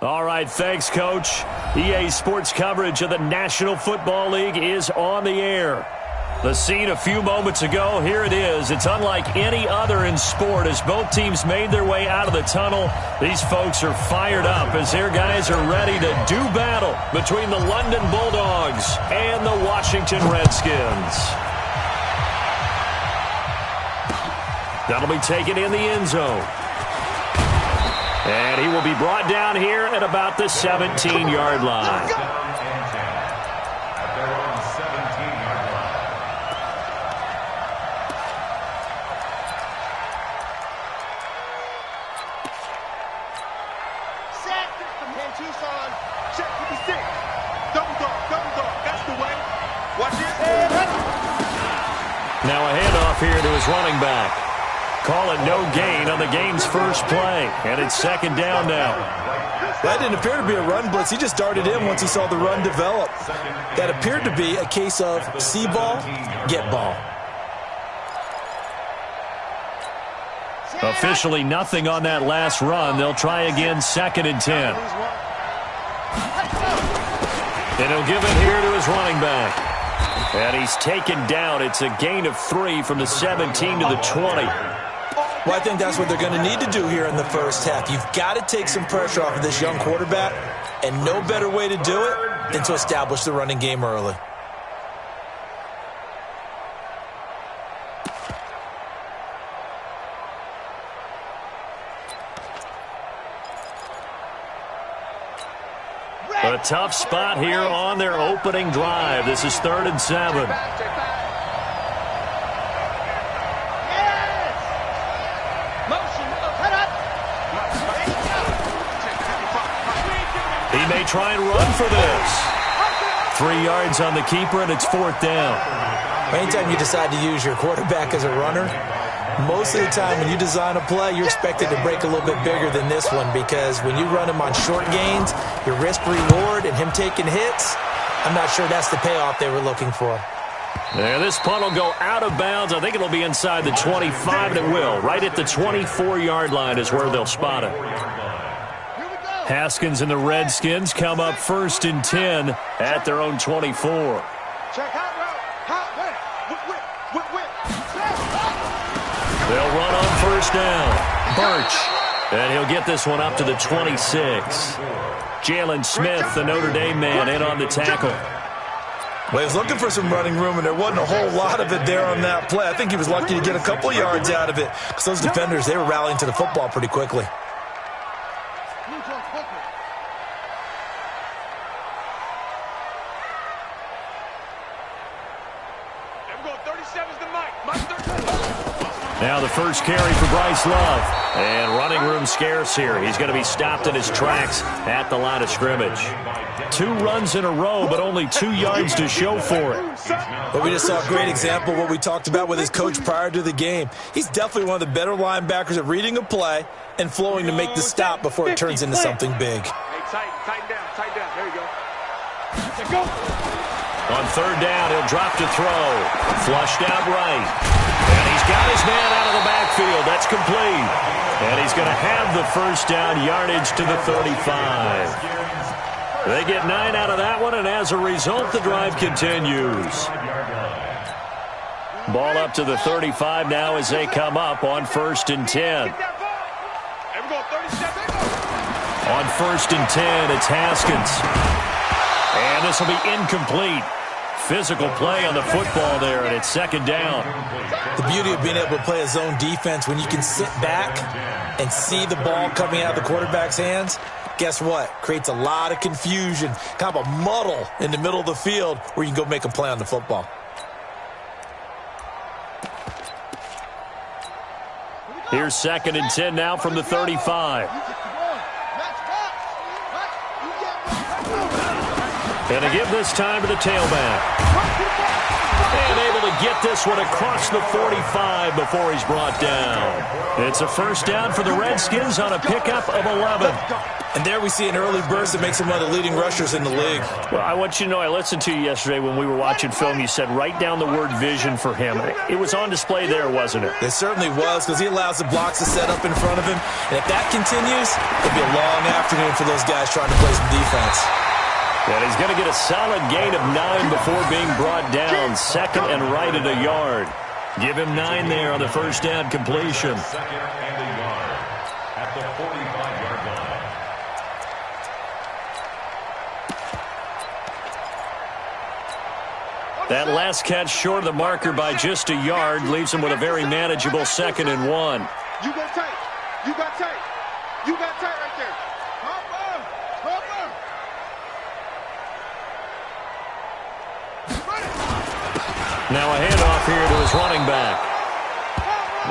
All right, thanks, Coach. EA Sports coverage of the National Football League is on the air. The scene a few moments ago, here it is. It's unlike any other in sport as both teams made their way out of the tunnel. These folks are fired up as their guys are ready to do battle between the London Bulldogs and the Washington Redskins. That'll be taken in the end zone. And he will be brought down here at about the 17-yard line. Now a handoff here to his running back. Call it no gain on the game's first play, and it's second down now. That didn't appear to be a run blitz. He just darted in once he saw the run develop. That appeared to be a case of see ball, get ball. Officially nothing on that last run. They'll try again, second and 10. And he'll give it here to his running back. And he's taken down. It's a gain of 3 from the 17 to the 20. Well, I think that's what they're going to need to do here in the first half. You've got to take some pressure off of this young quarterback, and no better way to do it than to establish the running game early. A tough spot here on their opening drive. This is 3rd and 7. He may try and run for this. 3 yards on the keeper, and it's 4th down. Anytime you decide to use your quarterback as a runner, most of the time when you design a play, you're expected to break a little bit bigger than this one, because when you run him on short gains, your risk-reward and him taking hits, I'm not sure that's the payoff they were looking for. Yeah, this punt will go out of bounds. I think it'll be inside the 25, and it will. Right at the 24-yard line is where they'll spot it. Haskins and the Redskins come up 1st and 10 at their own 24. They'll run on 1st down. Birch. And he'll get this one up to the 26. Jalen Smith, the Notre Dame man, in on the tackle. Well, he was looking for some running room, and there wasn't a whole lot of it there on that play. I think he was lucky to get a couple of yards out of it, because those defenders, they were rallying to the football pretty quickly. Now the first carry for Bryce Love. And running room scarce here. He's going to be stopped in his tracks at the line of scrimmage. 2 runs in a row, but only 2 yards to show for it. But we just saw a great example of what we talked about with his coach prior to the game. He's definitely one of the better linebackers at reading a play and flowing to make the stop before it turns into something big. Tighten down. There you go. On 3rd down, he'll drop to throw. Flushed out right. And he's got his man out of the backfield. That's complete. And he's going to have the first down, yardage to the 35. They get 9 out of that one, and as a result, the drive continues. Ball up to the 35 now as they come up on 1st and 10. On 1st and 10, it's Haskins. And this will be incomplete. Physical play on the football there, and it's 2nd down. The beauty of being able to play a zone defense when you can sit back and see the ball coming out of the quarterback's hands, guess what? Creates a lot of confusion, kind of a muddle in the middle of the field where you can go make a play on the football. Here's 2nd and 10 now from the 35. And to give this time to the tailback. And able to get this one across the 45 before he's brought down. It's a first down for the Redskins on a pickup of 11. And there we see an early burst that makes him one of the leading rushers in the league. Well, I want you to know, I listened to you yesterday when we were watching film. You said write down the word vision for him. It was on display there, wasn't it? It certainly was, because he allows the blocks to set up in front of him. And if that continues, it'll be a long afternoon for those guys trying to play some defense. And he's going to get a solid gain of 9 before being brought down. Second and right at a yard. Give him 9 there on the first down completion. Second and a yard at the 45-yard line. That last catch short of the marker by just a yard leaves him with a very manageable 2nd and 1. You got tight. You got tight. You got tight right there. Hop on. Now a handoff here to his running back.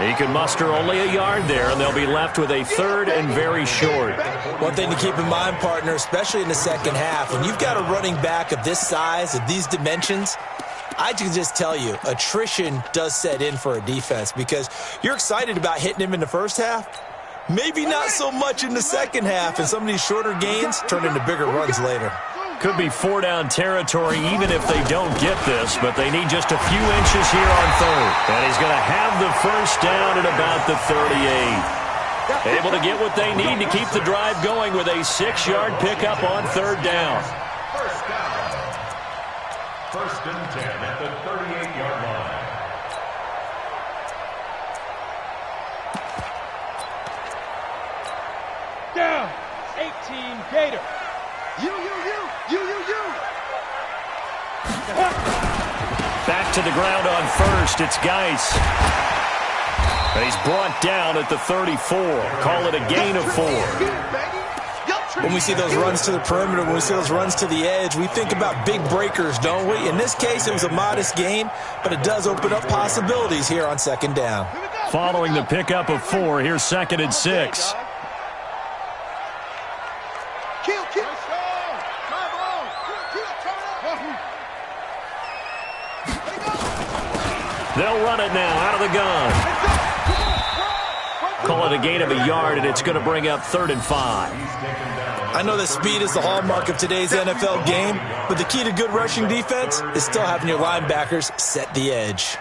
He can muster only a yard there, and they'll be left with a 3rd and very short. One thing to keep in mind, partner, especially in the second half, when you've got a running back of this size, of these dimensions, I can just tell you, attrition does set in for a defense because you're excited about hitting him in the first half. Maybe not so much in the second half, and some of these shorter gains turn into bigger runs later. Could be 4-down territory even if they don't get this, but they need just a few inches here on 3rd. And he's going to have the first down at about the 38. Able to get what they need to keep the drive going with a 6-yard pickup on 3rd down. First down. 1st and 10 at the 38-yard line. Down. 18 Gator. You. Back to the ground on 1st. It's Geis. And he's brought down at the 34. Call it a gain of 4. When we see those runs to the perimeter, when we see those runs to the edge, we think about big breakers, don't we? In this case, it was a modest gain, but it does open up possibilities here on 2nd down. Following the pickup of 4, here's 2nd and 6. They'll run it now out of the gun. Call it a gain of a yard, and it's going to bring up 3rd and 5. I know that speed is the hallmark of today's NFL game, but the key to good rushing defense is still having your linebackers set the edge.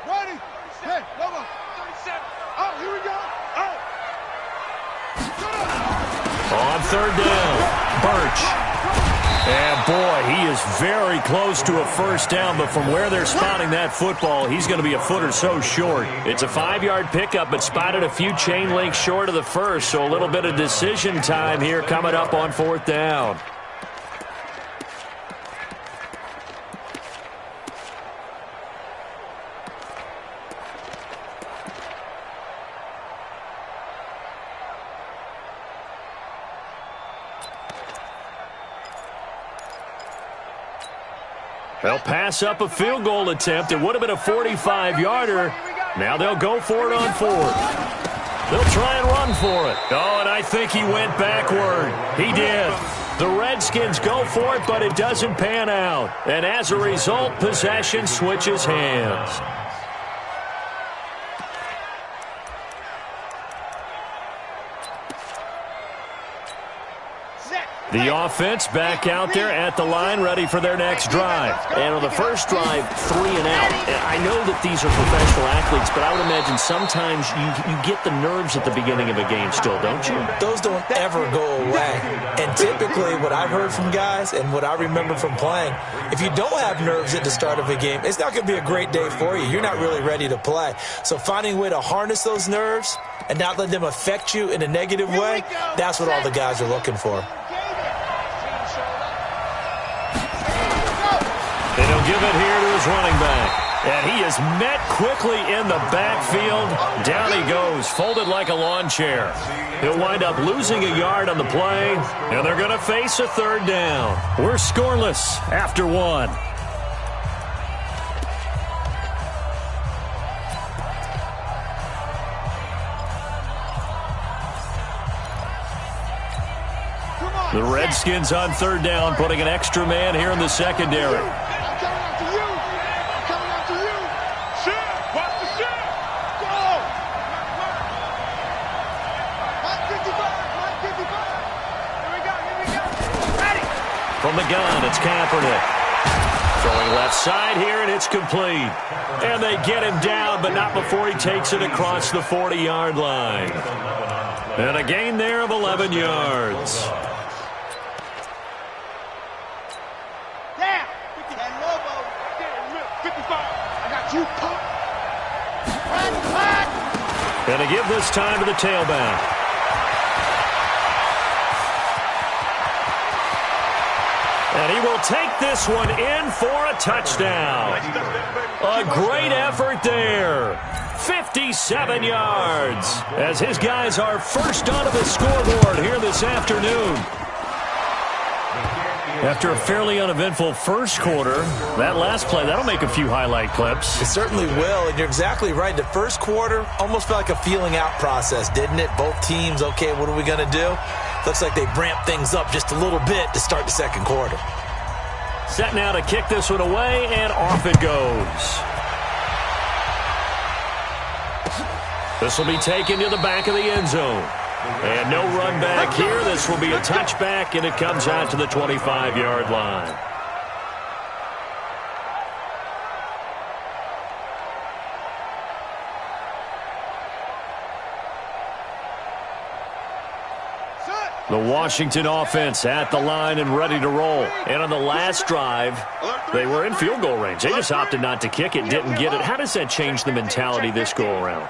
Ready? Hey, Lobo. 37. Oh, here we go. On 3rd down, Birch. And boy, he is very close to a first down, but from where they're spotting that football, he's going to be a foot or so short. It's a 5-yard pickup, but spotted a few chain links short of the first, so a little bit of decision time here coming up on 4th down. They'll pass up a field goal attempt. It would have been a 45-yarder. Now they'll go for it on 4th. They'll try and run for it. Oh, and I think he went backward. He did. The Redskins go for it, but it doesn't pan out. And as a result, possession switches hands. The offense back out there at the line, ready for their next drive. And on the first drive, 3 and out. I know that these are professional athletes, but I would imagine sometimes you get the nerves at the beginning of a game still, don't you? Those don't ever go away. And typically what I've heard from guys and what I remember from playing, if you don't have nerves at the start of a game, it's not going to be a great day for you. You're not really ready to play. So finding a way to harness those nerves and not let them affect you in a negative way, that's what all the guys are looking for. And he'll give it here to his running back. And he is met quickly in the backfield. Down he goes, folded like a lawn chair. He'll wind up losing a yard on the play, and they're going to face a 3rd down. We're scoreless after 1. Come on. The Redskins on third down, putting an extra man here in the secondary. I'm coming after you. I'm coming after you. Shit. Watch the shit. Go. Mike 55. Mike 55. Here we go. Here we go. Ready. From the gun, it's Kaepernick. Throwing left side here, and it's complete. And they get him down, but not before he takes it across the 40-yard line. And a gain there of 11 yards. Damn. 50 and Lobo. 55. I got you, punk. And to give this time to the tailback. And he will take this one in for a touchdown. A great effort there. 57 yards as his guys are first onto the scoreboard here this afternoon. After a fairly uneventful first quarter, that last play, that'll make a few highlight clips. It certainly will, and you're exactly right. The first quarter almost felt like a feeling out process, didn't it? Both teams, okay, what are we going to do? Looks like they ramped things up just a little bit to start the second quarter. Set now to kick this one away, and off it goes. This will be taken to the back of the end zone. And no run back here. This will be a touchback, and it comes out to the 25-yard line. The Washington offense at the line and ready to roll. And on the last drive, they were in field goal range. They just opted not to kick it, didn't get it. How does that change the mentality this go-around?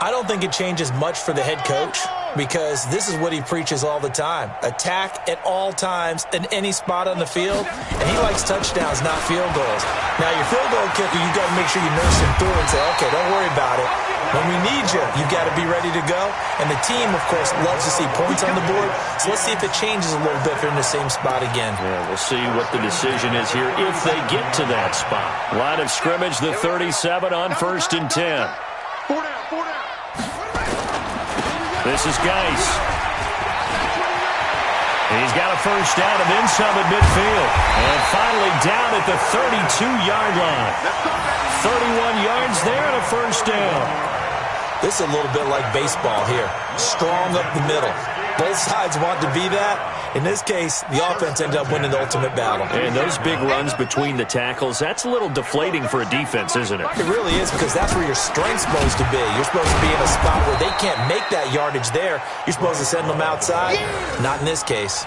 I don't think it changes much for the head coach because this is what he preaches all the time. Attack at all times in any spot on the field, and he likes touchdowns, not field goals. Now, your field goal kicker, you got to make sure you nurse him through and say, okay, don't worry about it. When we need you, you got to be ready to go. And the team, of course, loves to see points on the board. So let's see if it changes a little bit if they're in the same spot again. Yeah, we'll see what the decision is here if they get to that spot. Line of scrimmage, the 37 on 1st and 10. 4 down, 4 down. This is Geis. He's got a first down and then some at midfield. And finally down at the 32-yard line. 31 yards there and a first down. This is a little bit like baseball here. Strong up the middle. Both sides want to be that. In this case, the offense ended up winning the ultimate battle. And those big runs between the tackles, that's a little deflating for a defense, isn't it? It really is because that's where your strength's supposed to be. You're supposed to be in a spot where they can't make that yardage there. You're supposed to send them outside. Not in this case.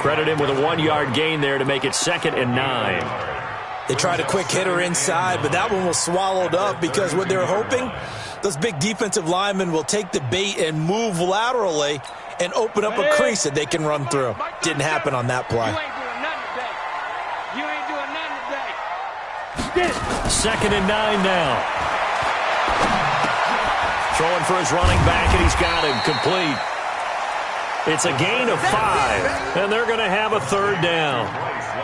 Credit him with a 1-yard gain there to make it 2nd and 9. They tried a quick hitter inside, but that one was swallowed up because what they're hoping, those big defensive linemen will take the bait and move laterally and open up a crease that they can run through. Didn't happen on that play. You ain't doing nothing today. 2nd and 9 now. Throwing for his running back, and he's got him complete. It's a gain of 5, and they're going to have a 3rd down.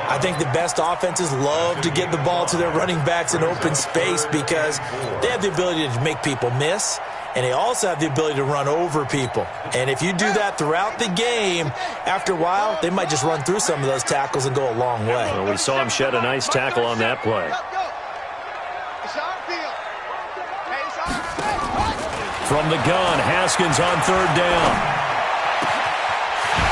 I think the best offenses love to get the ball to their running backs in open space because they have the ability to make people miss, and they also have the ability to run over people. And if you do that throughout the game, after a while, they might just run through some of those tackles and go a long way. Well, we saw him shed a nice tackle on that play. From the gun, Haskins on 3rd down.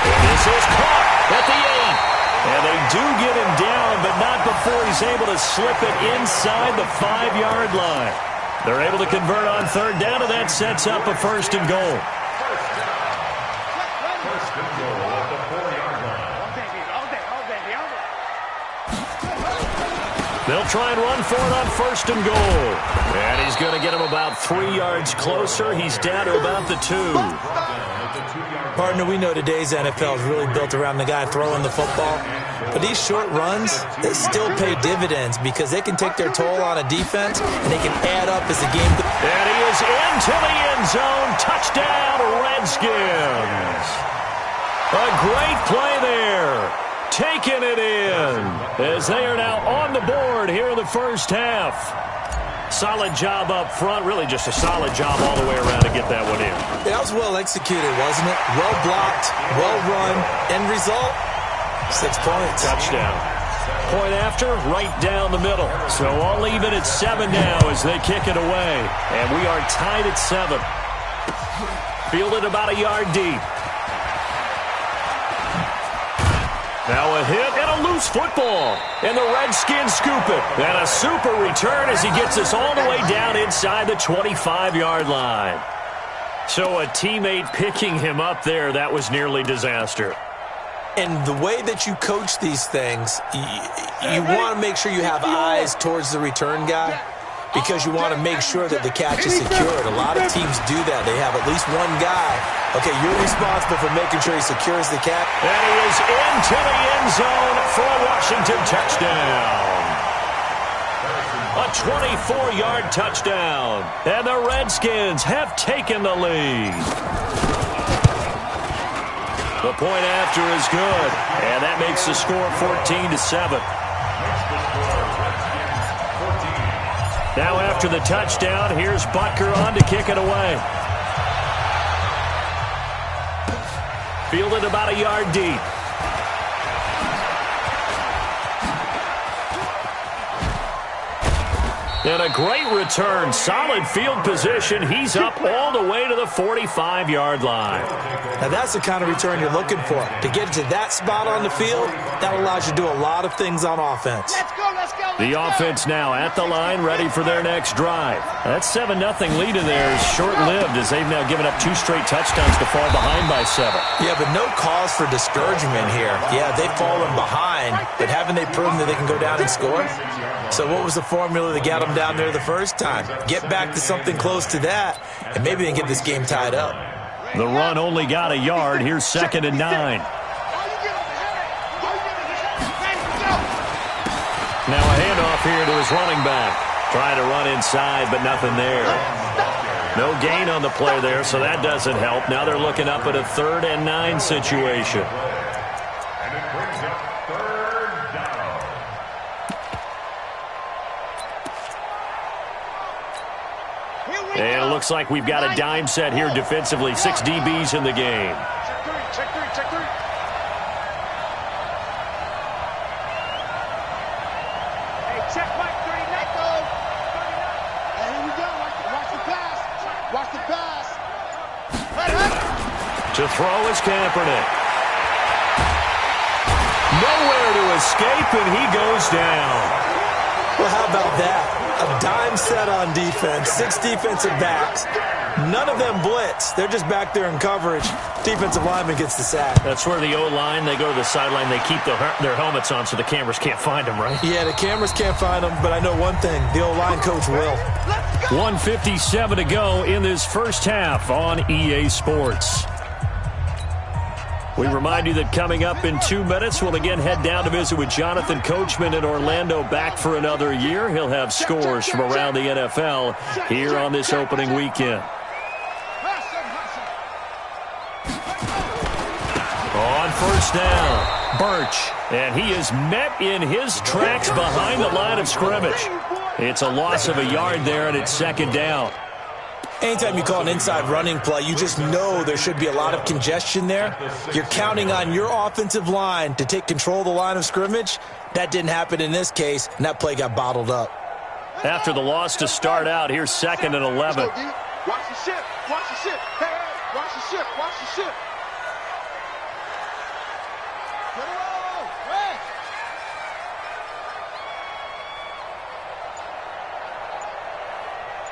And this is caught at the 8. And they do get him down, but not before he's able to slip it inside the 5-yard line. They're able to convert on 3rd down, and that sets up a 1st and goal. First and goal at the 4-yard line. They'll try and run for it on 1st and goal. And he's going to get him about 3 yards closer. He's down to about the 2. Partner, we know today's NFL is really built around the guy throwing the football. But these short runs, they still pay dividends because they can take their toll on a defense and they can add up as the game goes. And he is into the end zone. Touchdown, Redskins. A great play there. Taking it in as they are now on the board here in the first half. Solid job up front. Really just a solid job all the way around to get that one in. That was well executed, wasn't it? Well blocked, well run. End result, 6 points. Touchdown. Point after, right down the middle. So all even at 7 now as they kick it away. And we are tied at 7. Fielded about a yard deep. Now a hit and a loose football. And the Redskins scoop it. And a super return as he gets us all the way down inside the 25-yard line. So a teammate picking him up there, that was nearly disaster. And the way that you coach these things, you want to make sure you have eyes towards the return guy because you want to make sure that the catch is secured. A lot of teams do that. They have at least one guy. Okay, you're responsible for making sure he secures the catch. And he is into the end zone for a Washington touchdown. A 24-yard touchdown. And the Redskins have taken the lead. The point after is good, and that makes the score 14-7. Now after the touchdown, here's Butker on to kick it away. Fielded about a yard deep. And a great return. Solid field position. He's up all the way to the 45-yard line. Now, that's the kind of return you're looking for. To get to that spot on the field, that allows you to do a lot of things on offense. Let's go, let's go, let's The offense now at the line, ready for their next drive. That 7-0 lead in there is short-lived as they've now given up 2 straight touchdowns to fall behind by 7. Yeah, but no cause for discouragement here. Yeah, they've fallen behind, but haven't they proven that they can go down and score? So what was the formula that got them down there the first time? Get back to something close to that, and maybe they can get this game tied up. The run only got a yard. Here's 2nd and 9. Now a handoff here to his running back. Trying to run inside, but nothing there. No gain on the play there, so that doesn't help. Now they're looking up at a 3rd and 9 situation. And it brings up 3rd down. And it looks like we've got a dime set here defensively. 6 DBs in the game. Check three. Hey, check Mike 39. Hey, here we go. Watch the pass. Watch the pass. To throw is Kaepernick. Nowhere to escape, and he goes down. Well, how about that? A dime set on defense, 6 defensive backs. None of them blitz. They're just back there in coverage. Defensive lineman gets the sack. That's where the O-line, they go to the sideline, they keep their helmets on so the cameras can't find them, right? Yeah, the cameras can't find them, but I know one thing. The O-line coach will. 1:57 to go in this first half on EA Sports. We remind you that coming up in 2 minutes, we'll again head down to visit with Jonathan Coachman in Orlando, back for another year. He'll have scores from around the NFL here on this opening weekend. On first down, Birch, and he is met in his tracks behind the line of scrimmage. It's a loss of a yard there, and it's 2nd down. Anytime you call an inside running play, you just know there should be a lot of congestion there. You're counting on your offensive line to take control of the line of scrimmage. That didn't happen in this case, and that play got bottled up. After the loss to start out, here's 2nd and 11. Watch the ship. Watch the ship. Hey, watch the ship. Watch the ship. Get it all. Hey.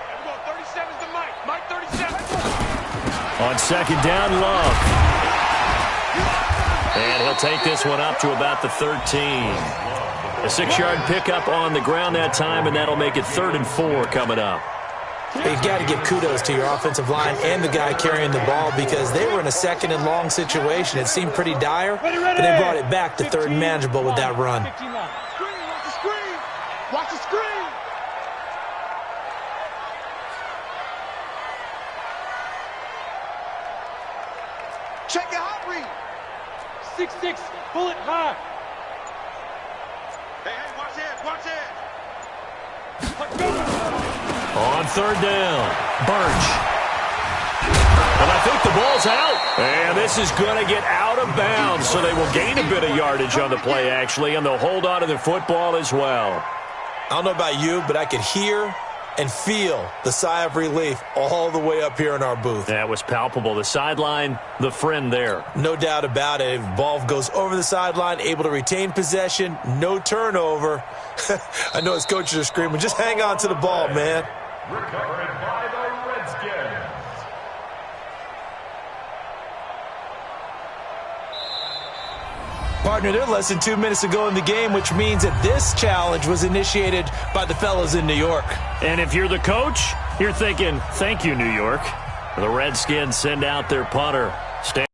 Here we go. 37's the Mike. Mike 37. On 2nd down, Love. And he'll take this one up to about the 13. A 6-yard pickup on the ground that time, and that'll make it 3rd and 4 coming up. You've got to give kudos to your offensive line and the guy carrying the ball because they were in a 2nd and long situation. It seemed pretty dire, but they brought it back to 3rd and manageable with that run. Watch the screen. Watch the screen. Check your hot read. 6'6", bullet high. Hey, watch this, watch this. On third down, Birch. And I think the ball's out. And this is going to get out of bounds, so they will gain a bit of yardage on the play, actually, and they'll hold on to the football as well. I don't know about you, but I could hear and feel the sigh of relief all the way up here in our booth. That was palpable. The sideline, the friend there. No doubt about it. Ball goes over the sideline, able to retain possession, no turnover. I know his coaches are screaming, just hang on to the ball, man. Recovered by the Redskins. Partner, they're less than 2 minutes to go in the game, which means that this challenge was initiated by the fellas in New York. And if you're the coach, you're thinking, thank you, New York. The Redskins send out their punter. Stand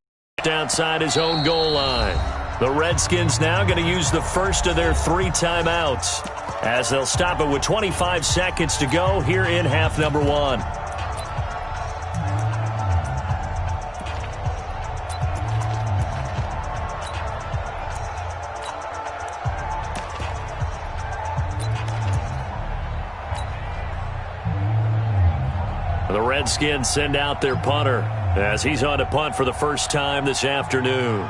outside his own goal line. The Redskins now going to use the first of their 3 timeouts as they'll stop it with 25 seconds to go here in half number 1. The Redskins send out their punter as he's on to punt for the first time this afternoon.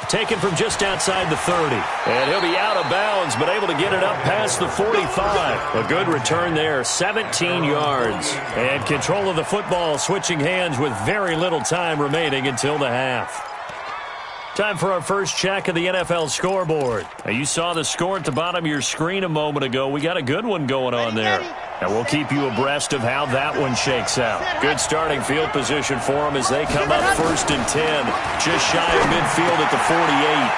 Taken from just outside the 30. And he'll be out of bounds, but able to get it up past the 45. A good return there, 17 yards. And control of the football switching hands with very little time remaining until the half. Time for our first check of the NFL scoreboard. Now, you saw the score at the bottom of your screen a moment ago. We got a good one going on there. And we'll keep you abreast of how that one shakes out. Good starting field position for them as they come up 1st and 10. Just shy of midfield at the 48.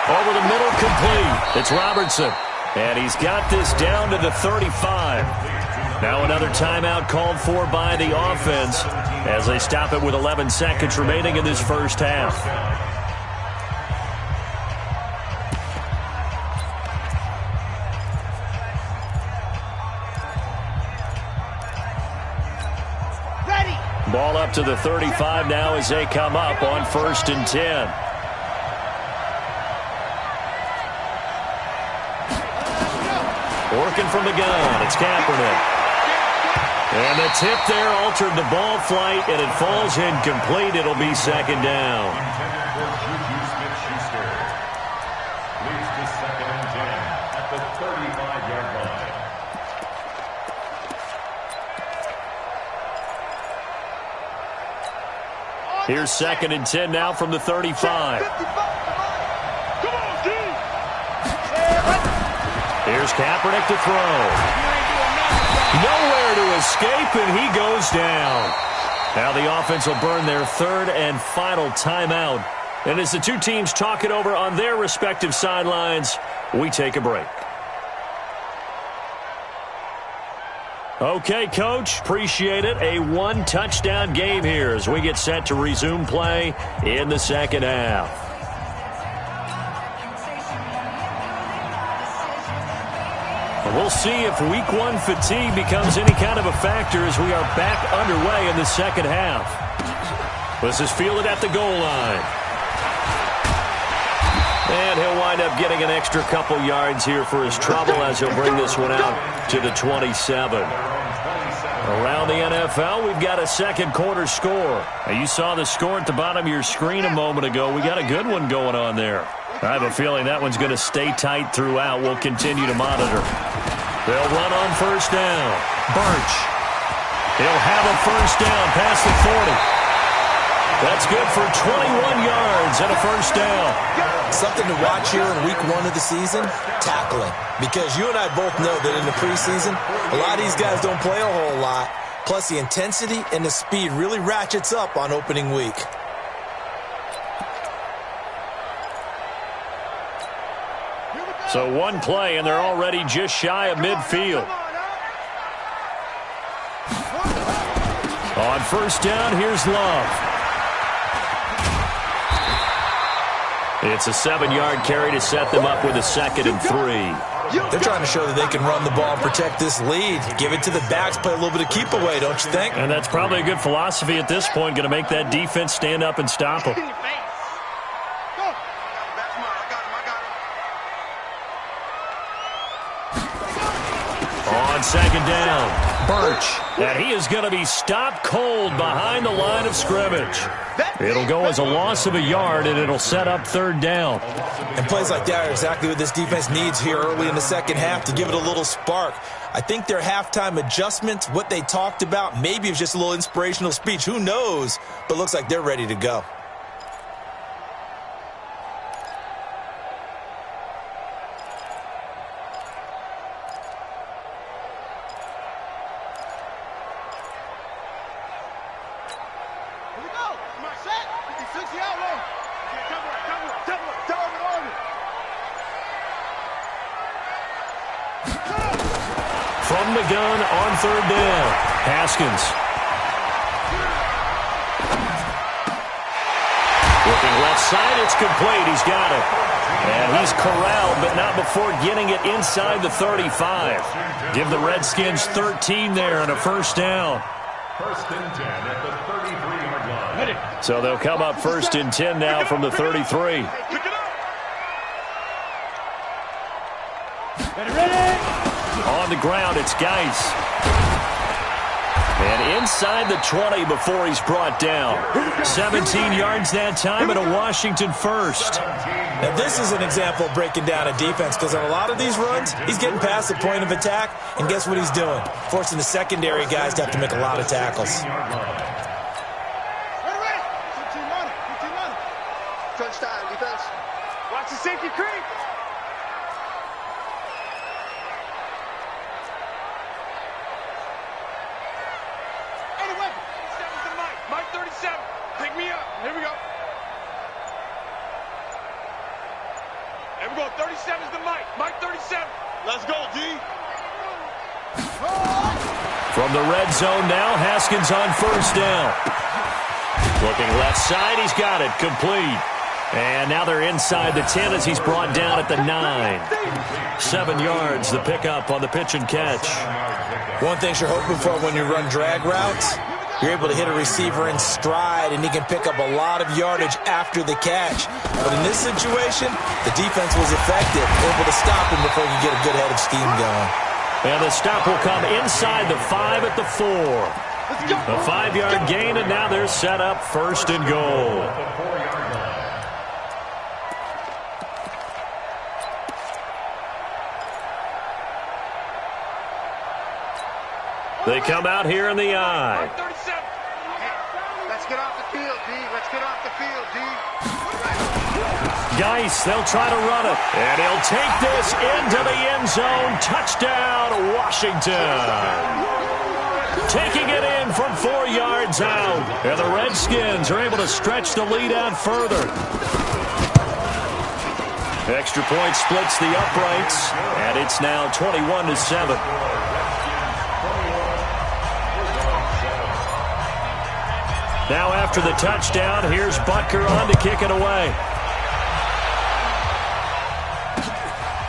Over the middle, complete. It's Robertson. And he's got this down to the 35. Now another timeout called for by the offense as they stop it with 11 seconds remaining in this first half. Ball up to the 35 now as they come up on 1st and 10. Working from the gun, it's Kaepernick. And the tip there altered the ball flight, and it falls incomplete. It'll be 2nd down. Leads to 2nd and 10 at the 35-yard line. Here's 2nd and 10 now from the 35. Here's Kaepernick to throw. Nowhere to escape, and he goes down. Now the offense will burn their 3rd and final timeout. And as the two teams talk it over on their respective sidelines, we take a break. Okay, Coach, appreciate it. A 1-touchdown game here as we get set to resume play in the second half. We'll see if Week 1 fatigue becomes any kind of a factor as we are back underway in the second half. This is fielded at the goal line. And he'll wind up getting an extra couple yards here for his trouble as he'll bring this one out to the 27. Around the NFL, we've got a second quarter score. Now, you saw the score at the bottom of your screen a moment ago. We got a good one going on there. I have a feeling that one's going to stay tight throughout. We'll continue to monitor. They'll run on 1st down. Birch. He'll have a 1st down past the 40. That's good for 21 yards and a 1st down. Something to watch here in Week 1 of the season, tackling. Because you and I both know that in the preseason, a lot of these guys don't play a whole lot. Plus, the intensity and the speed really ratchets up on opening week. So one play, and they're already just shy of midfield. On 1st down, here's Love. It's a 7-yard carry to set them up with a 2nd and 3. They're trying to show that they can run the ball and protect this lead. Give it to the backs, play a little bit of keep away, don't you think? And that's probably a good philosophy at this point, going to make that defense stand up and stop them. On second down, Birch, and he is going to be stopped cold behind the line of scrimmage. It'll go as a loss of a yard, and it'll set up third down. And plays like that are exactly what this defense needs here early in the second half to give it a little spark. I think their halftime adjustments, what they talked about, maybe it was just a little inspirational speech. Who knows? But looks like they're ready to go. From the gun on third down, Haskins. Looking left side, it's complete. He's got it. And he's corralled, but not before getting it inside the 35. Give the Redskins 13 there and a first down. First and 10 at the 33-yard line. So they'll come up first and 10 now from the 33. On the ground, it's Geis. And inside the 20 before he's brought down. 17 yards that time and a Washington first. Now, this is an example of breaking down a defense because on a lot of these runs, he's getting past the point of attack, and guess what he's doing? Forcing the secondary guys to have to make a lot of tackles. Crunch time, defense. Watch the safety creep. Mike 37, pick me up. Here we go. Here we go. 37's the Mike. Mike 37. Let's go, D. From the red zone now, Haskins on first down. Looking left side, he's got it. Complete. And now they're inside the 10 as he's brought down at the 9. 7 yards, the pickup on the pitch and catch. One thing you're hoping for when you run drag routes, you're able to hit a receiver in stride, and he can pick up a lot of yardage after the catch. But in this situation, the defense was effective, able to stop him before he could get a good head of steam going. And the stop will come inside the 5 at the 4. A 5-yard gain, and now they're set up first and goal. They come out here in the I. Let's get off the field, D. Let's get off the field, D. Geis, they'll try to run it. And he'll take this into the end zone. Touchdown, Washington. Taking it in from 4 yards out. And the Redskins are able to stretch the lead out further. Extra point splits the uprights. And it's now 21-7. Now after the touchdown, here's Butker on to kick it away.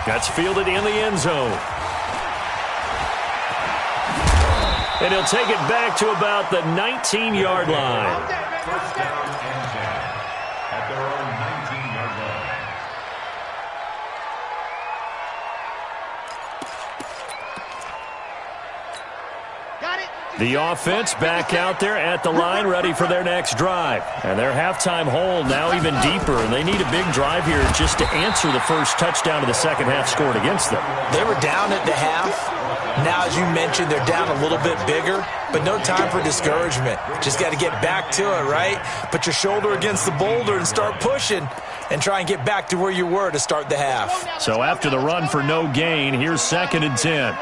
That's fielded in the end zone. And he'll take it back to about the 19-yard line. First down and 10 at their own 19-yard line. The offense back out there at the line, ready for their next drive. And their halftime hole now even deeper, and they need a big drive here just to answer the first touchdown of the second half scored against them. They were down at the half. Now, as you mentioned, they're down a little bit bigger, but no time for discouragement. Just got to get back to it, right? Put your shoulder against the boulder and start pushing and try and get back to where you were to start the half. So after the run for no gain, here's 2nd and 10.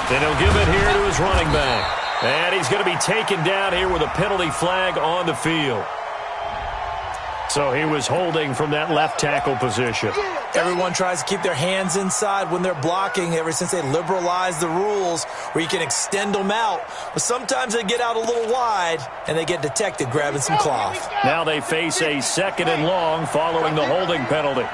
Then he'll give it here to his running back. And he's going to be taken down here with a penalty flag on the field. So he was holding from that left tackle position. Everyone tries to keep their hands inside when they're blocking ever since they liberalized the rules where you can extend them out. But sometimes they get out a little wide and they get detected grabbing some cloth. Now they face a 2nd and long following the holding penalty.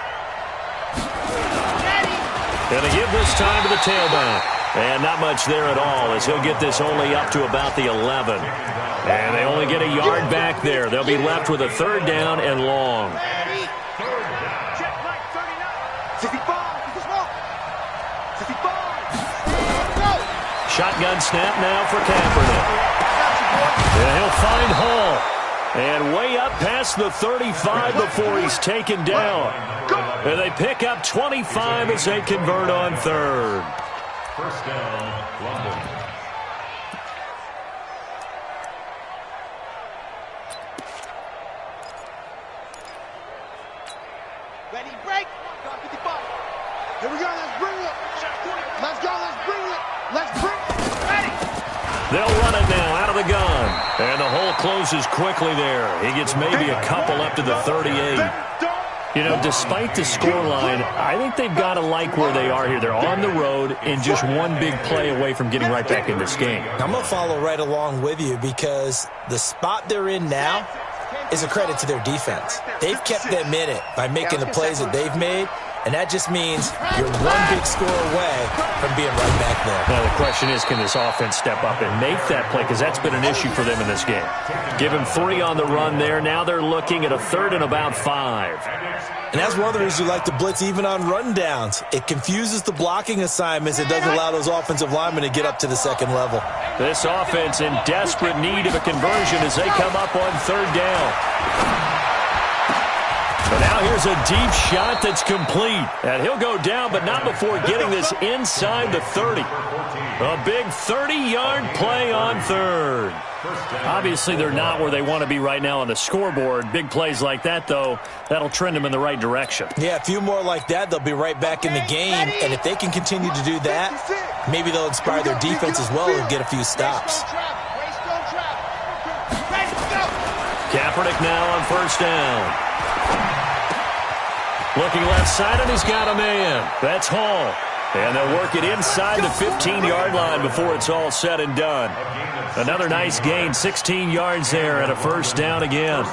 Going to give this time to the tailback. And not much there at all as he'll get this only up to about the 11. And they only get a yard back there. They'll be left with a 3rd down and long. Shotgun snap now for Kaepernick. And he'll find Hall. And way up past the 35 before he's taken down. And they pick up 25 as they convert on 3rd. First down, London. Ready, break. Here we go, let's bring it. Let's go, let's bring it. Let's bring it. Ready. They'll run it now out of the gun. And the hole closes quickly there. He gets maybe a couple up to the 38. You know, despite the scoreline, I think they've got to like where they are here. They're on the road and just one big play away from getting right back in this game. I'm going to follow right along with you because the spot they're in now is a credit to their defense. They've kept them in it by making the plays that they've made, and that just means you're one big score away from being right back there. Now the question is, can this offense step up and make that play? Because that's been an issue for them in this game. Give them 3 on the run there. Now they're looking at a 3rd and about 5. And that's one of the reasons you like to blitz even on rundowns. It confuses the blocking assignments. It doesn't allow those offensive linemen to get up to the 2nd level. This offense in desperate need of a conversion as they come up on 3rd down. But now here's a deep shot that's complete. And he'll go down, but not before getting this inside the 30. A big 30-yard play on 3rd. Obviously, they're not where they want to be right now on the scoreboard. Big plays like that, though, that'll trend them in the right direction. Yeah, a few more like that, they'll be right back in the game. And if they can continue to do that, maybe they'll inspire their defense as well and get a few stops. Kaepernick now on 1st down. Looking left side, and he's got a man. That's Hall. And they'll work it inside the 15-yard line before it's all said and done. Another nice gain, 16 yards there, and a 1st down again.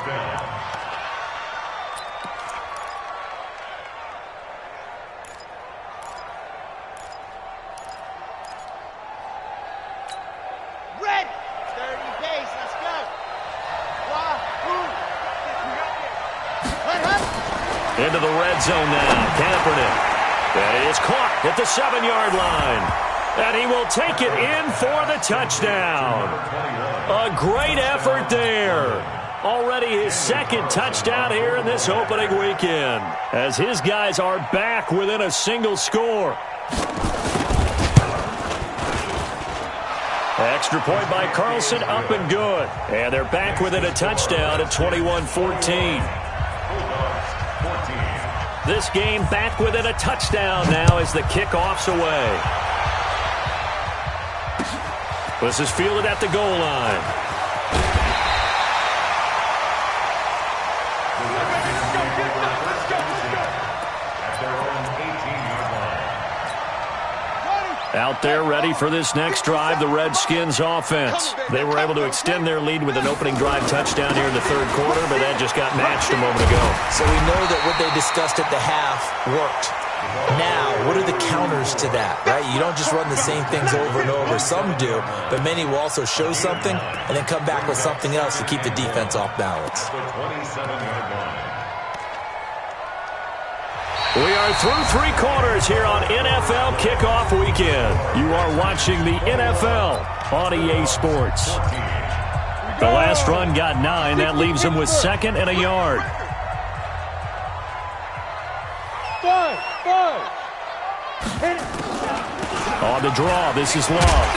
Red. 30 pace, let's go. Into the red zone now, Kaepernick. And is caught at the 7-yard line. And he will take it in for the touchdown. A great effort there. Already his 2nd touchdown here in this opening weekend, as his guys are back within a single score. Extra point by Carlson, up and good. And they're back within a touchdown at 21-14. This game back within a touchdown now as the kickoff's away. This is fielded at the goal line. Out there ready for this next drive, the Redskins offense. They were able to extend their lead with an opening drive touchdown here in the 3rd quarter, but that just got matched a moment ago. So we know that what they discussed at the half worked. Now, what are the counters to that, right? You don't just run the same things over and over. Some do, but many will also show something and then come back with something else to keep the defense off balance. We are through 3 quarters here on NFL Kickoff Weekend. You are watching the NFL on EA Sports. The last run got 9. That leaves him with 2nd and a yard. On the draw, this is Love.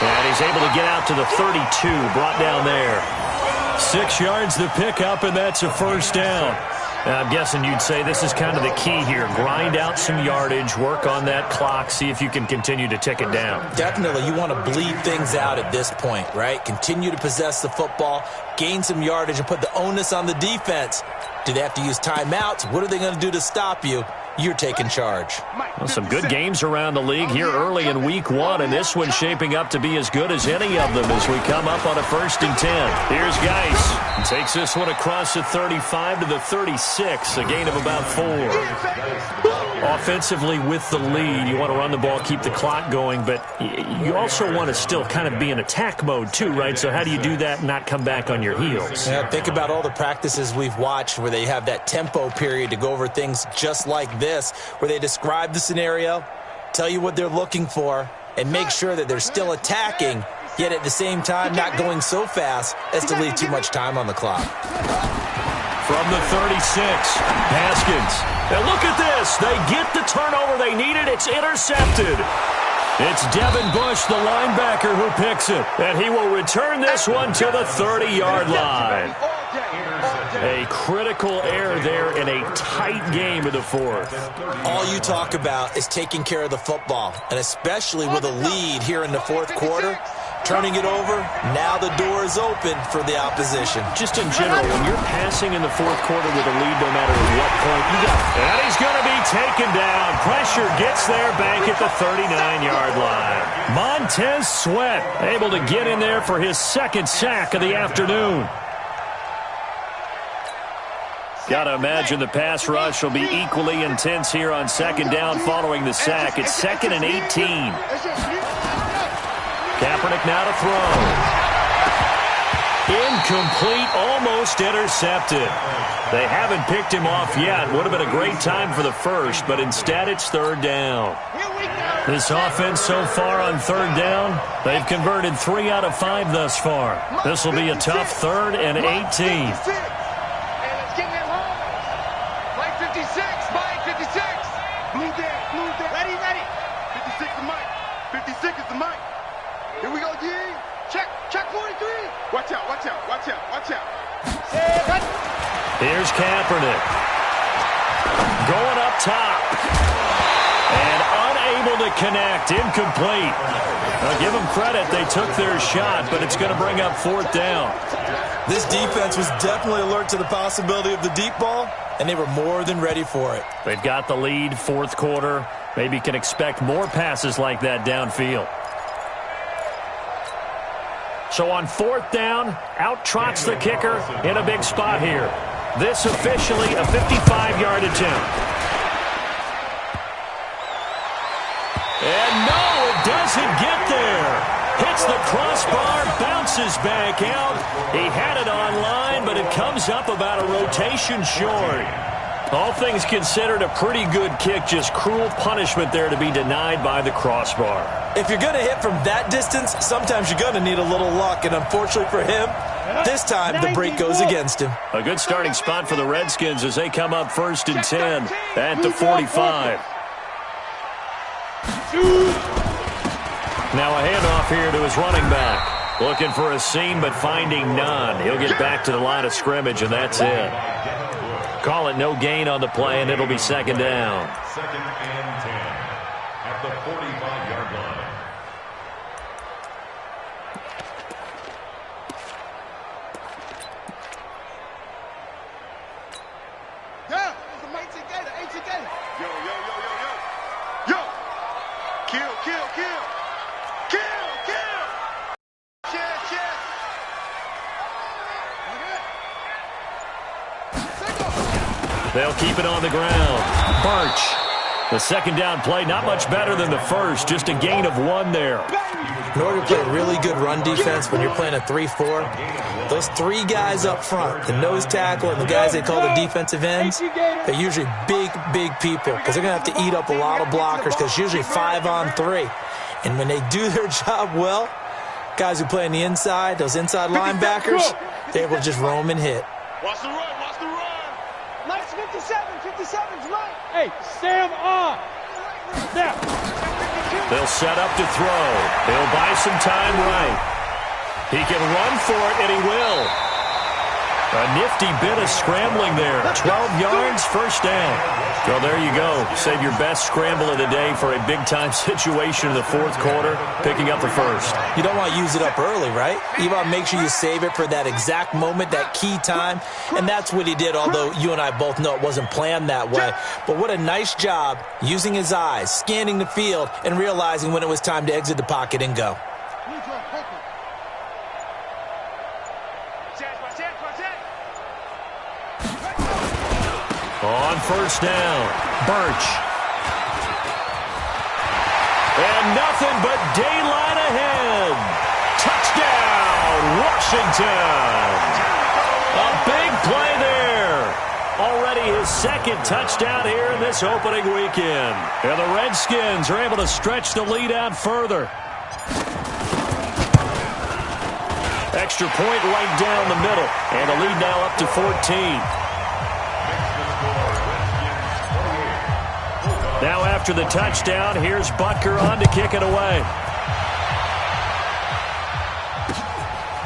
And he's able to get out to the 32, brought down there. 6 yards to pick up, and that's a first down. Now, I'm guessing you'd say this is kind of the key here. Grind out some yardage, work on that clock, see if you can continue to tick it down. Definitely. You want to bleed things out at this point, right? Continue to possess the football, gain some yardage, and put the onus on the defense. Do they have to use timeouts? What are they going to do to stop you? You're taking charge. Well, some good games around the league here early in week 1, and this one's shaping up to be as good as any of them as we come up on a 1st and 10. Here's Geis. He takes this one across the 35 to the 36, a gain of about 4. Offensively with the lead, you want to run the ball, keep the clock going, but you also want to still kind of be in attack mode too, right? So how do you do that and not come back on your heels? Yeah, think about all the practices we've watched where they have that tempo period to go over things just like this, where they describe the scenario, tell you what they're looking for, and make sure that they're still attacking, yet at the same time not going so fast as to leave too much time on the clock. From the 36, Haskins. And look at this. They get the turnover they needed. It's intercepted. It's Devin Bush, the linebacker, who picks it. And he will return this one to the 30-yard line. A critical error there in a tight game of the 4th. All you talk about is taking care of the football, and especially with a lead here in the 4th quarter, turning it over, now the door is open for the opposition. Just in general, when you're passing in the 4th quarter with a lead, no matter what point you got. And he's going to be taken down. Pressure gets there back at the 39-yard line. Montez Sweat able to get in there for his 2nd sack of the afternoon. Got to imagine the pass rush will be equally intense here on 2nd down following the sack. It's 2nd and 18. Kaepernick now to throw. Incomplete, almost intercepted. They haven't picked him off yet. Would have been a great time for the first, but instead it's 3rd down. This offense so far on 3rd down, they've converted 3 out of 5 thus far. This will be a tough 3rd and 18. Here's Kaepernick. Going up top. And unable to connect. Incomplete. I'll give them credit. They took their shot, but it's going to bring up 4th down. This defense was definitely alert to the possibility of the deep ball, and they were more than ready for it. They've got the lead, 4th quarter. Maybe can expect more passes like that downfield. So on 4th down, out trots the kicker in a big spot here. This officially a 55-yard attempt. And no, it doesn't get there. Hits the crossbar, bounces back out. He had it on line, but it comes up about a rotation short. All things considered, a pretty good kick, just cruel punishment there to be denied by the crossbar. If you're going to hit from that distance, sometimes you're going to need a little luck, and unfortunately for him, this time the break goes against him. A good starting spot for the Redskins as they come up 1st and 10 at the 45. Now a handoff here to his running back. Looking for a seam, but finding none. He'll get back to the line of scrimmage, and that's it. Call it no gain on the play, and it'll be 2nd down. 2nd and 10 at the 45-yard line. Yeah, it's a ancient gator, ancient gator. Yo, yo, yo, yo, yo. Yo. Kill, kill, kill. Kill, kill. Chest, chest. They'll keep it on the ground. Birch. The 2nd down play, not much better than the first. Just a gain of 1 there. In order to play really good run defense when you're playing a 3-4, those 3 guys up front, the nose tackle and the guys they call the defensive ends, they're usually big, big people because they're going to have to eat up a lot of blockers because it's usually 5 on 3. And when they do their job well, guys who play on the inside, those inside linebackers, they're able to just roam and hit. Watch the run, watch the run. Nice 57's right. Hey, Sam on. Now. They'll set up to throw. He'll buy some time right. He can run for it, and he will. A nifty bit of scrambling there. 12 yards, first down. Well, there you go. Save your best scramble of the day for a big-time situation in the fourth quarter, picking up the first. You don't want to use it up early, right? You want to make sure you save it for that exact moment, that key time, and that's what he did, although you and I both know it wasn't planned that way. But what a nice job using his eyes, scanning the field, and realizing when it was time to exit the pocket and go. On first down, Birch. And nothing but daylight ahead. Touchdown, Washington. A big play there. Already his second touchdown here in this opening weekend. And the Redskins are able to stretch the lead out further. Extra point right down the middle. And the lead now up to 14. Now after the touchdown, here's Butker on to kick it away.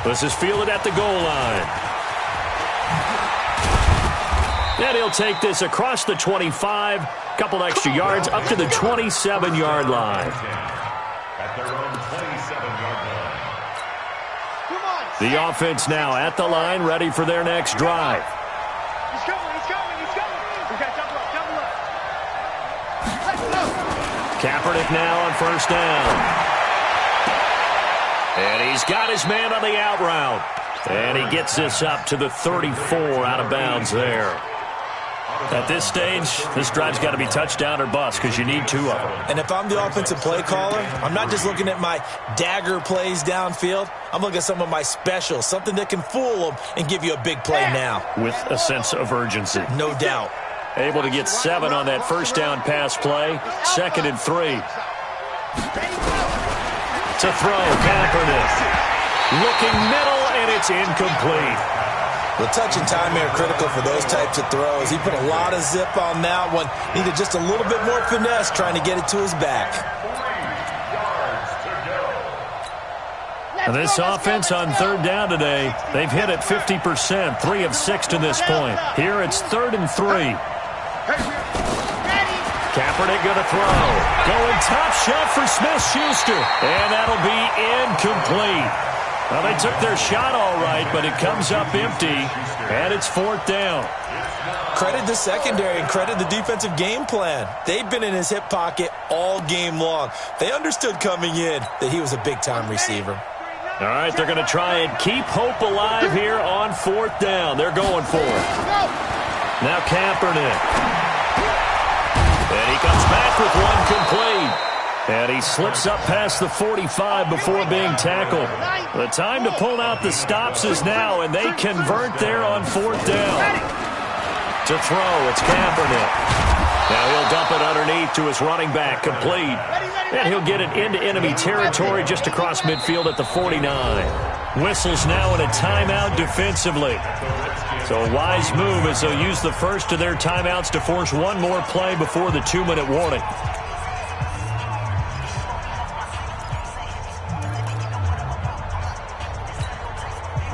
This is fielded at the goal line. And he'll take this across the 25, couple extra yards up to the 27-yard line. At their own 27-yard line. The offense now at the line, ready for their next drive. He's coming, he's coming, he's coming. We got double up, double up. Kaepernick now on first down. And he's got his man on the out route. And he gets this up to the 34 out of bounds there. At this stage, this drive's got to be touchdown or bust because you need two of them. And if I'm the offensive play caller, I'm not just looking at my dagger plays downfield. I'm looking at some of my specials, something that can fool them and give you a big play now. With a sense of urgency. No doubt. Able to get 7 on that first down pass play. 2nd and 3. To throw, Kaepernick. Looking middle, and it's incomplete. The touch and time are critical for those types of throws. He put a lot of zip on that one. Needed just a little bit more finesse trying to get it to his back. And this offense on third down today, they've hit it 50%, 3 of 6 to this point. Here it's 3rd and 3. Kaepernick going to throw. Going top shot for Smith-Schuster. And that'll be incomplete. Well, they took their shot all right, but it comes up empty, and it's 4th down. Credit the secondary and credit the defensive game plan. They've been in his hip pocket all game long. They understood coming in that he was a big-time receiver. All right, they're going to try and keep hope alive here on 4th down. They're going for it. Now Kaepernick. And he comes back with one complete. And he slips up past the 45 before being tackled. The time to pull out the stops is now, and they convert there on 4th down. To throw, it's Kaepernick. Now he'll dump it underneath to his running back, complete. And he'll get it into enemy territory just across midfield at the 49. Whistles now in a timeout defensively. So a wise move as they'll use the first of their timeouts to force one more play before the 2-minute warning.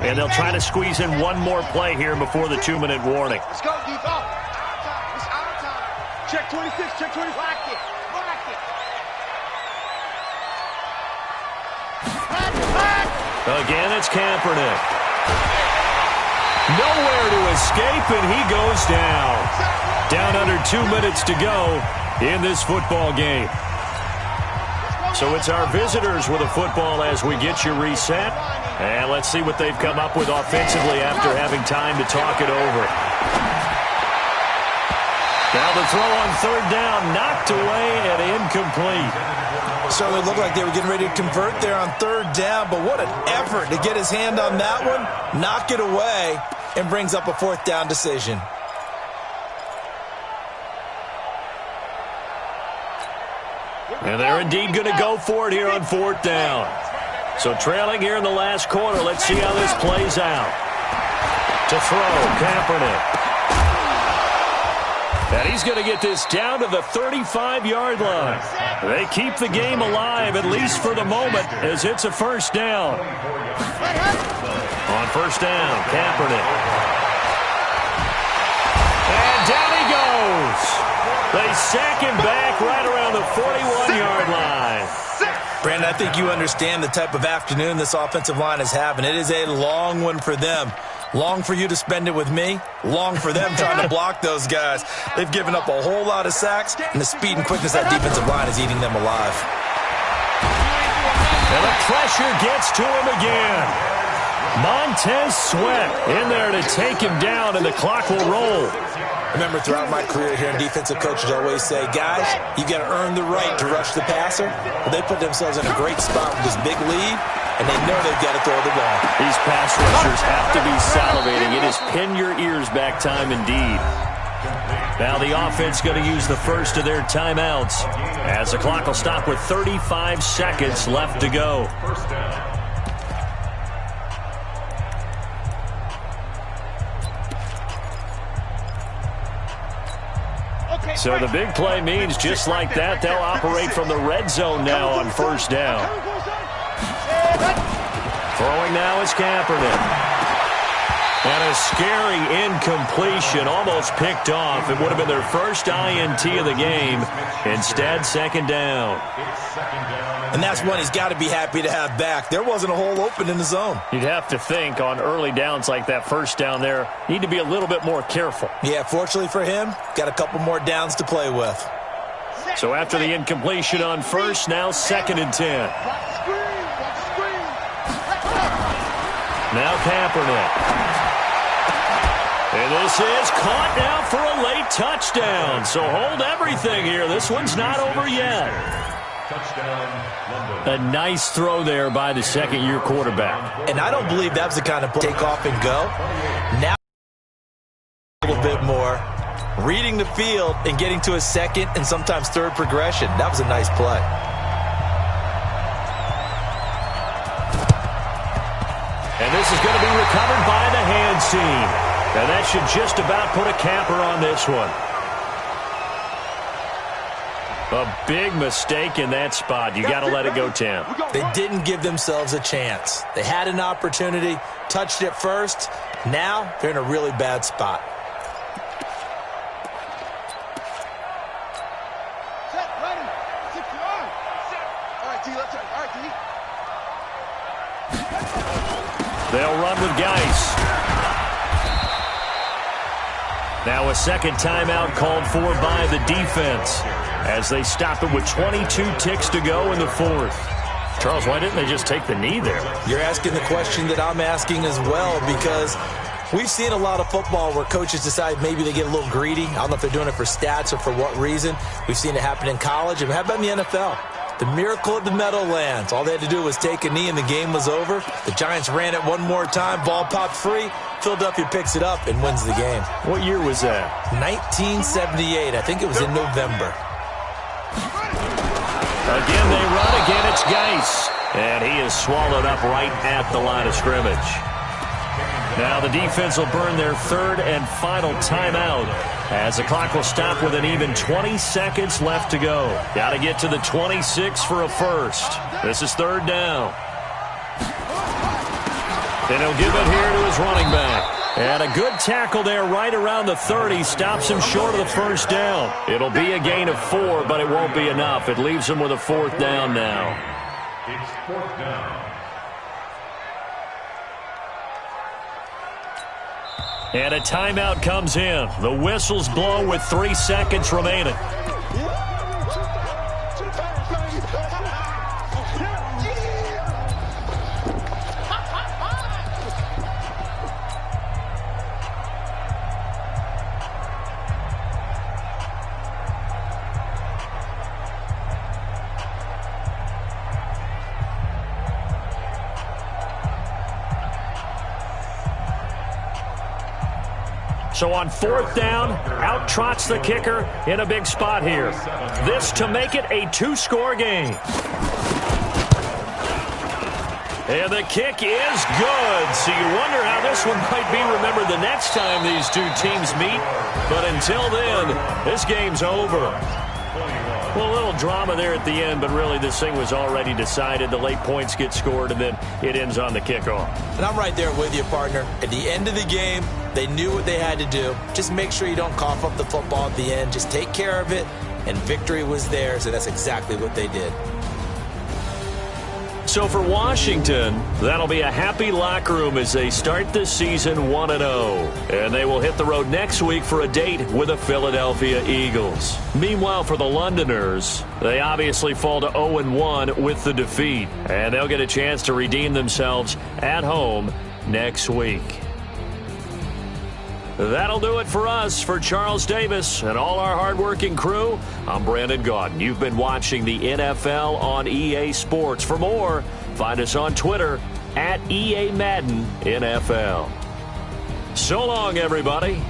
And they'll try to squeeze in one more play here before the 2-minute warning. Let's go, deep off. It's our time. Check 26, check 26. Lock it. Again, it's Kaepernick. Nowhere to escape, and he goes down. Down under 2 minutes to go in this football game. So it's our visitors with a football as we get you reset. And let's see what they've come up with offensively after having time to talk it over. Now the throw on 3rd down, knocked away and incomplete. Certainly looked like they were getting ready to convert there on 3rd down, but what an effort to get his hand on that one, knock it away, and brings up a 4th down decision. And they're indeed going to go for it here on 4th down. So trailing here in the last quarter, let's see how this plays out. To throw, Kaepernick. And he's going to get this down to the 35-yard line. They keep the game alive, at least for the moment, as it's a first down. On first down, Kaepernick. And down he goes. They sack him back right around the 41-yard line. Brandon, I think you understand the type of afternoon this offensive line is having. It is a long one for them. Long for you to spend it with me. Long for them trying to block those guys. They've given up a whole lot of sacks, and the speed and quickness of that defensive line is eating them alive. And the pressure gets to him again. Montez Sweat in there to take him down, and the clock will roll. Remember, throughout my career here, defensive coaches always say, guys, you got to earn the right to rush the passer. Well, they put themselves in a great spot with this big lead, and they know they've got to throw the ball. These pass rushers have to be salivating. It is pin your ears back time indeed. Now the offense going to use the first of their timeouts as the clock will stop with 35 seconds left to go. So the big play means just like that, they'll operate from the red zone now on first down. Throwing now is Kaepernick. And a scary incompletion, almost picked off. It would have been their first INT of the game. Instead, second down. And that's one he's got to be happy to have back. There wasn't a hole open in the zone. You'd have to think on early downs like that first down there, need to be a little bit more careful. Yeah, fortunately for him, got a couple more downs to play with. So after the incompletion on first, now second and 10. Now Kaepernick. And this is caught now for a late touchdown. So hold everything here. This one's not over yet. A nice throw there by the second-year quarterback. And I don't believe that was the kind of play take off and go. Now a little bit more. Reading the field and getting to a second and sometimes third progression. That was a nice play. And this is going to be recovered by the hands team. And that should just about put a capper on this one. A big mistake in that spot. You got to let it go, Tim. They didn't give themselves a chance. They had an opportunity, touched it first. Now they're in a really bad spot. They'll run with Geis. Now a second timeout called for by the defense as they stop it with 22 ticks to go in the fourth. Charles, why didn't they just take the knee there? You're asking the question that I'm asking as well, because we've seen a lot of football where coaches decide maybe they get a little greedy. I don't know if they're doing it for stats or for what reason. We've seen it happen in college. And how about in the NFL? The miracle of the Meadowlands. All they had to do was take a knee and the game was over. The Giants ran it one more time. Ball popped free. Philadelphia picks it up and wins the game. What year was that? 1978. I think it was in November. Again, they run. Again, it's Geis. And he is swallowed up right at the line of scrimmage. Now the defense will burn their third and final timeout as the clock will stop with an even 20 seconds left to go. Got to get to the 26 for a first. This is third down. And he'll give it here to his running back. And a good tackle there right around the 30. Stops him short of the first down. It'll be a gain of 4, but it won't be enough. It leaves him with a fourth down now. It's fourth down. And a timeout comes in. The whistles blow with 3 seconds remaining. So on fourth down, out trots the kicker in a big spot here. This to make it a 2-score game. And the kick is good. So you wonder how this one might be remembered the next time these two teams meet. But until then, this game's over. Well, a little drama there at the end, but really this thing was already decided. The late points get scored, and then it ends on the kickoff. And I'm right there with you, partner. At the end of the game, they knew what they had to do. Just make sure you don't cough up the football at the end. Just take care of it, and victory was theirs, and that's exactly what they did. So for Washington, that'll be a happy locker room as they start this season 1-0. And they will hit the road next week for a date with the Philadelphia Eagles. Meanwhile, for the Londoners, they obviously fall to 0-1 with the defeat. And they'll get a chance to redeem themselves at home next week. That'll do it for us. For Charles Davis and all our hardworking crew, I'm Brandon Gaudin. You've been watching the NFL on EA Sports. For more, find us on Twitter @EA Madden NFL. So long, everybody.